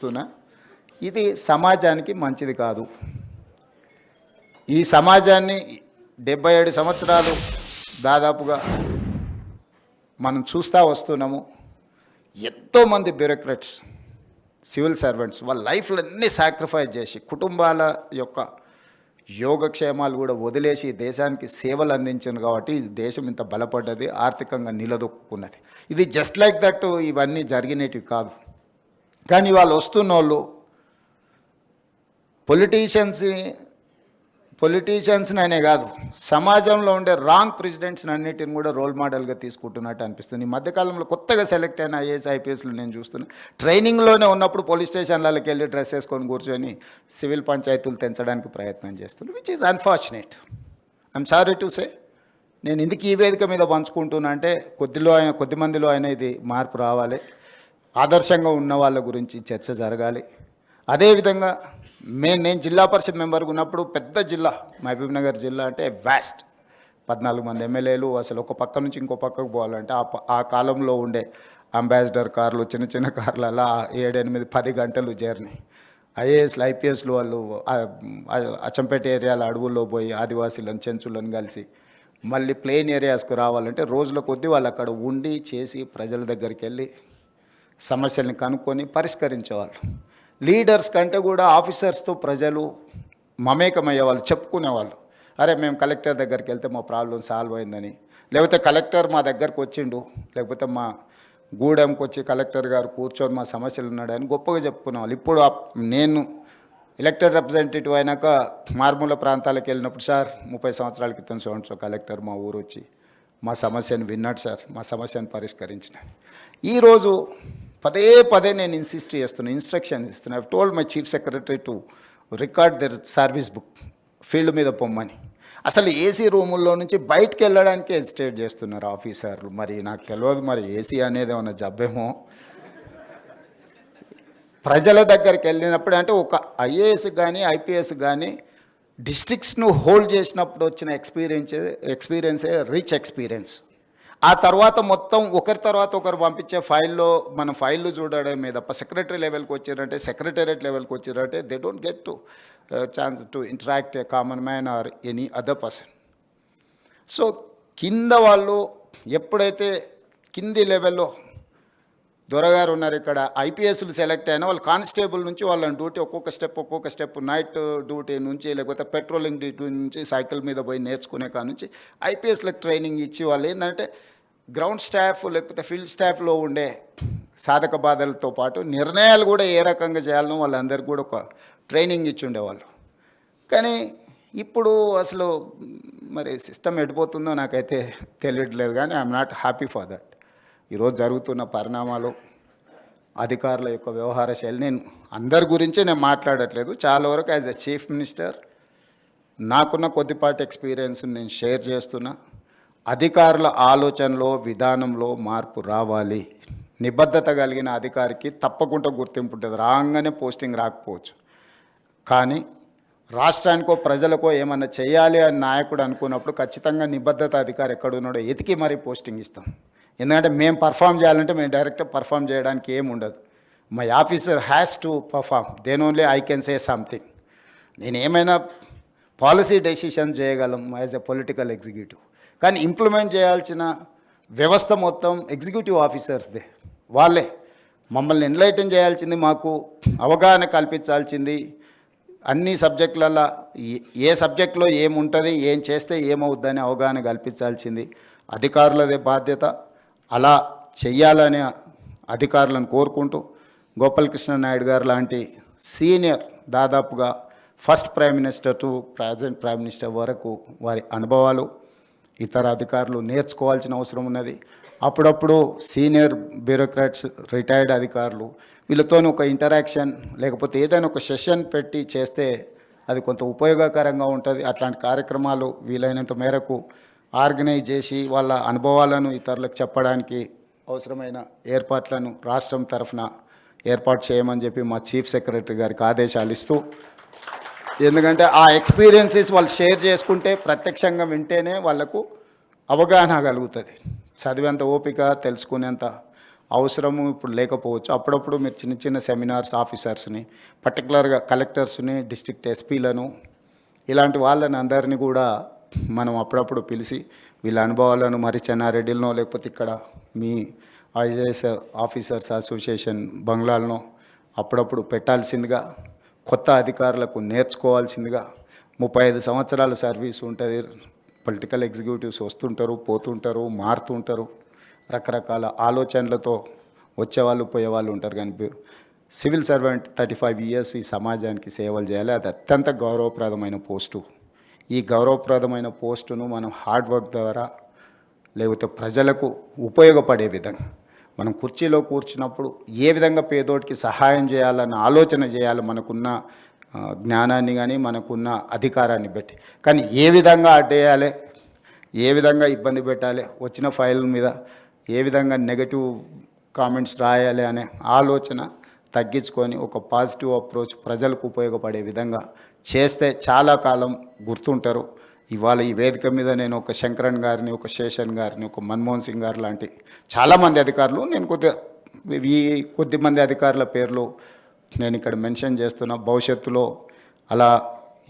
చెప్తున్నా, ఇది సమాజానికి మంచిది కాదు. ఈ సమాజాన్ని 77 సంవత్సరాలు దాదాపుగా మనం చూస్తూ వస్తున్నాము. ఎంతోమంది బ్యూరోక్రాట్స్, సివిల్ సర్వెంట్స్ వాళ్ళ లైఫ్లన్నీ సాక్రిఫైస్ చేసి కుటుంబాల యొక్క యోగక్షేమాలు కూడా వదిలేసి దేశానికి సేవలు అందించారు. కాబట్టి దేశం ఇంత బలపడ్డది, ఆర్థికంగా నిలదొక్కున్నది. ఇది జస్ట్ లైక్ దట్ ఇవన్నీ జరిగినవి కాదు. కానీ వాళ్ళు వస్తున్న వాళ్ళు పొలిటీషియన్స్ని అనే కాదు, సమాజంలో ఉండే రాంగ్ ప్రెసిడెంట్స్ని అన్నిటిని కూడా రోల్ మోడల్గా తీసుకుంటున్నట్టు అనిపిస్తుంది. ఈ మధ్యకాలంలో కొత్తగా సెలెక్ట్ అయిన ఐఏఎస్ ఐపీఎస్లు నేను చూస్తున్నా, ట్రైనింగ్లోనే ఉన్నప్పుడు పోలీస్ స్టేషన్లకి వెళ్ళి డ్రెస్ వేసుకొని కూర్చొని సివిల్ పంచాయతీలు తెంచడానికి ప్రయత్నం చేస్తున్నారు, which is unfortunate. I'm sorry to say. నేను ఎందుకు ఈ వేదిక మీద పంచుకుంటున్నా అంటే కొద్ది మందిలో అయినా ఇది మార్పు రావాలి, ఆదర్శంగా ఉన్న వాళ్ళ గురించి చర్చ జరగాలి. అదేవిధంగా నేను జిల్లా పరిషత్ మెంబర్గా ఉన్నప్పుడు పెద్ద జిల్లా మహబూబ్ నగర్ జిల్లా అంటే వ్యాస్ట్, 14 మంది ఎమ్మెల్యేలు. అసలు ఒక పక్క నుంచి ఇంకో పక్కకు పోవాలంటే ఆ కాలంలో ఉండే అంబాసిడర్ కార్లు, చిన్న చిన్న కార్లు, అలా 7, 8, 10 గంటలు జర్నీ. ఐఏఎస్లు ఐపీఎస్లు వాళ్ళు అచ్చంపేట ఏరియాల అడవుల్లో పోయి ఆదివాసీలను చెంచులను కలిసి మళ్ళీ ప్లెయిన్ ఏరియాస్కు రావాలంటే రోజుల కొద్దీ వాళ్ళు అక్కడ ఉండి చేసి ప్రజల దగ్గరికి వెళ్ళి సమస్యల్ని కనుక్కొని పరిష్కరించేవాళ్ళు. లీడర్స్ కంటే కూడా ఆఫీసర్స్తో ప్రజలు మమేకమయ్యేవాళ్ళు, చెప్పుకునేవాళ్ళు. అరే మేము కలెక్టర్ దగ్గరికి వెళ్తే మా ప్రాబ్లం సాల్వ్ అయిందని, లేకపోతే కలెక్టర్ మా దగ్గరకు వచ్చిండు, లేకపోతే మా గూడెంకి వచ్చి కలెక్టర్ గారు కూర్చొని మా సమస్యలు ఉన్నాడని గొప్పగా చెప్పుకునేవాళ్ళు. ఇప్పుడు నేను ఎలక్టెడ్ రిప్రజెంటేటివ్ అయినాక మారుమూల ప్రాంతాలకు వెళ్ళినప్పుడు, సార్ 30 సంవత్సరాల క్రితం సో కలెక్టర్ మా ఊరు వచ్చి మా సమస్యను విన్నాడు సార్, మా సమస్యను పరిష్కరించిన. ఈరోజు పదే నేను ఇన్స్ట్రక్షన్ ఇస్తున్నా. I told my chief secretary to record there service book, field మీద పొమ్మని. అసలు ఏసీ రూముల్లో నుంచి బయటకు వెళ్ళడానికే హెసిటేట్ చేస్తున్నారు ఆఫీసర్లు. మరి నాకు తెలియదు, మరి ఏసీ అనేది ఏమన్నా జబ్బేమో. ప్రజల దగ్గరికి వెళ్ళినప్పుడు అంటే ఒక ఐఏఎస్ కానీ ఐపీఎస్ కానీ డిస్ట్రిక్ట్స్ను హోల్డ్ చేసినప్పుడు వచ్చిన ఎక్స్పీరియన్సే రిచ్ ఎక్స్పీరియన్స్. ఆ తర్వాత మొత్తం ఒకరి తర్వాత ఒకరు పంపించే మనం ఫైళ్ళు చూడడమే తప్ప సెక్రటరీ లెవెల్కి వచ్చారంటే, సెక్రటేరియట్ లెవెల్కి వచ్చారంటే they don't get to chance to interact a common man or any other person. So కింద వాళ్ళు ఎప్పుడైతే కింది లెవెల్లో దొరగారు ఉన్నారు, ఇక్కడ ఐపీఎస్లు సెలెక్ట్ అయినా వాళ్ళు కానిస్టేబుల్ నుంచి వాళ్ళని డ్యూటీ ఒక్కొక్క స్టెప్ నైట్ డ్యూటీ నుంచి, లేకపోతే పెట్రోలింగ్ డ్యూటీ నుంచి, సైకిల్ మీద పోయి నేర్చుకునే కాడ నుంచి ఐపీఎస్లకు ట్రైనింగ్ ఇచ్చి వాళ్ళు ఏంటంటే గ్రౌండ్ స్టాఫ్ లేకపోతే ఫీల్డ్ స్టాఫ్లో ఉండే సాధక బాధలతో పాటు నిర్ణయాలు కూడా ఏ రకంగా చేయాలనో వాళ్ళందరికీ కూడా ఒక ట్రైనింగ్ ఇచ్చి ఉండేవాళ్ళు. కానీ ఇప్పుడు అసలు మరి సిస్టమ్ ఎడిపోతుందో నాకైతే తెలియట్లేదు. కానీ I'm not happy for that. ఈరోజు జరుగుతున్న పరిణామాలు, అధికారుల యొక్క వ్యవహార శైలి, నేను అందరి గురించి నేను మాట్లాడట్లేదు. చాలా వరకు యాజ్ ఎ చీఫ్ మినిస్టర్ నాకున్న కొద్దిపాటి ఎక్స్పీరియన్స్ నేను షేర్ చేస్తున్నా. అధికారుల ఆలోచనలో విధానంలో మార్పు రావాలి. నిబద్ధత కలిగిన అధికారికి తప్పకుండా గుర్తింపు ఉంటుంది. రాగానే పోస్టింగ్ రాకపోవచ్చు, కానీ రాష్ట్రానికో ప్రజలకో ఏమన్నా చేయాలి అని నాయకుడు అనుకున్నప్పుడు ఖచ్చితంగా నిబద్ధత అధికారి ఎక్కడున్నాడో ఎతికి మరీ పోస్టింగ్ ఇస్తాం. ఎందుకంటే మేము పర్ఫామ్ చేయాలంటే మేము డైరెక్ట్గా పర్ఫామ్ చేయడానికి ఏముండదు. My officer has to perform, then only I can say something. నేను ఏమైనా పాలసీ డెసిషన్ చేయగలం యాజ్ ఎ పొలిటికల్ ఎగ్జిక్యూటివ్, కానీ ఇంప్లిమెంట్ చేయాల్సిన వ్యవస్థ మొత్తం ఎగ్జిక్యూటివ్ ఆఫీసర్స్దే. వాళ్ళే మమ్మల్ని ఎన్లైటన్ చేయాల్సింది, మాకు అవగాహన కల్పించాల్సింది, అన్ని సబ్జెక్టులలో ఏ సబ్జెక్టులో ఏముంటుంది, ఏం చేస్తే ఏమవుద్దని అవగాహన కల్పించాల్సింది అధికారులదే బాధ్యత. అలా చెయ్యాలనే అధికారులను కోరుకుంటూ, గోపాలకృష్ణ నాయుడు గారు లాంటి సీనియర్, దాదాపుగా first prime minister to present prime minister వరకు వారి అనుభవాలు ఇతర అధికారులు నేర్చుకోవాల్సిన అవసరం ఉన్నది. అప్పుడప్పుడు సీనియర్ బ్యూరోక్రాట్స్, రిటైర్డ్ అధికారులు వీళ్ళతో ఒక ఇంటరాక్షన్ లేకపోతే ఏదైనా ఒక సెషన్ పెట్టి చేస్తే అది కొంత ఉపయోగకరంగా ఉంటుంది. అట్లాంటి కార్యక్రమాలు వీలైనంత మేరకు ఆర్గనైజ్ చేసి వాళ్ళ అనుభవాలను ఇతరులకు చెప్పడానికి అవసరమైన ఏర్పాట్లను రాష్ట్రం తరఫున ఏర్పాటు చేయమని చెప్పి మా చీఫ్ సెక్రటరీ గారికి ఆదేశాలు ఇస్తూ, ఎందుకంటే ఆ ఎక్స్పీరియన్సెస్ వాళ్ళు షేర్ చేసుకుంటే, ప్రత్యక్షంగా వింటేనే వాళ్లకు అవగాహన కలుగుతుంది. చదివేంత ఓపిక, తెలుసుకునేంత అవసరము ఇప్పుడు లేకపోవచ్చు. అప్పుడప్పుడు మీరు చిన్న చిన్న సెమినార్స్ ఆఫీసర్స్ని, పర్టికులర్గా కలెక్టర్స్ని, డిస్ట్రిక్ట్ ఎస్పీలను, ఇలాంటి వాళ్ళని అందరినీ కూడా మనం అప్పుడప్పుడు పిలిచి వీళ్ళ అనుభవాలను మరి చెన్నారెడ్డిలనో లేకపోతే ఇక్కడ మీ ఐఏఎస్ ఆఫీసర్స్ అసోసియేషన్ బంగ్లాలను అప్పుడప్పుడు పెట్టాల్సిందిగా, కొత్త అధికారులకు నేర్చుకోవాల్సిందిగా. 35 సంవత్సరాల సర్వీస్ ఉంటుంది. పొలిటికల్ ఎగ్జిక్యూటివ్స్ వస్తుంటారు, పోతుంటారు, మారుతుంటారు, రకరకాల ఆలోచనలతో వచ్చేవాళ్ళు పోయేవాళ్ళు ఉంటారు. కానీ సివిల్ సర్వెంట్ 35 ఇయర్స్ ఈ సమాజానికి సేవలు చేయాలి. అది అత్యంత గౌరవప్రదమైన పోస్టు. ఈ గౌరవప్రదమైన పోస్టును మనం హార్డ్ వర్క్ ద్వారా లేకపోతే ప్రజలకు ఉపయోగపడే విధంగా మనం కుర్చీలో కూర్చున్నప్పుడు ఏ విధంగా పేదోడికి సహాయం చేయాలన్న ఆలోచన చేయాలి, మనకున్న జ్ఞానాన్ని కానీ మనకున్న అధికారాన్ని బట్టి. కానీ ఏ విధంగా అడ్డేయాలి, ఏ విధంగా ఇబ్బంది పెట్టాలి, వచ్చిన ఫైల్ మీద ఏ విధంగా నెగటివ్ కామెంట్స్ రాయాలి అనే ఆలోచన తగ్గించుకొని ఒక పాజిటివ్ అప్రోచ్ ప్రజలకు ఉపయోగపడే విధంగా చేస్తే చాలా కాలం గుర్తుంటారు. ఇవాళ ఈ వేదిక మీద నేను ఒక శంకరన్ గారిని, ఒక శేషన్ గారిని, ఒక మన్మోహన్ సింగ్ గారు లాంటి చాలామంది అధికారులు, నేను కొద్దిమంది అధికారుల పేర్లు నేను ఇక్కడ మెన్షన్ చేస్తున్నా. భవిష్యత్తులో అలా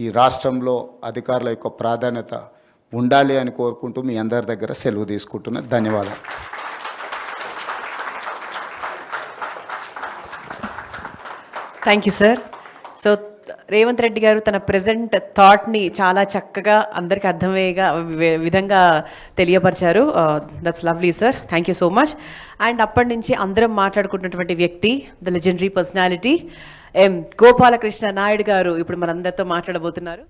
ఈ రాష్ట్రంలో అధికారుల యొక్క ప్రాధాన్యత ఉండాలి అని కోరుకుంటూ మీ అందరి దగ్గర సెలవు తీసుకుంటున్నా. ధన్యవాదాలు. Thank you sir. So Revanth Reddy garu తన ప్రజెంట్ థాట్ని చాలా చక్కగా అందరికి అర్థమయ్యేగా విధంగా తెలియపరిచారు. That's lovely sir, thank you so much. And అప్పటి నుంచి అందరం మాట్లాడుకుంటున్నటువంటి వ్యక్తి, the legendary personality Gopalakrishna Naidu garu ఇప్పుడు మనందరితో మాట్లాడబోతున్నారు.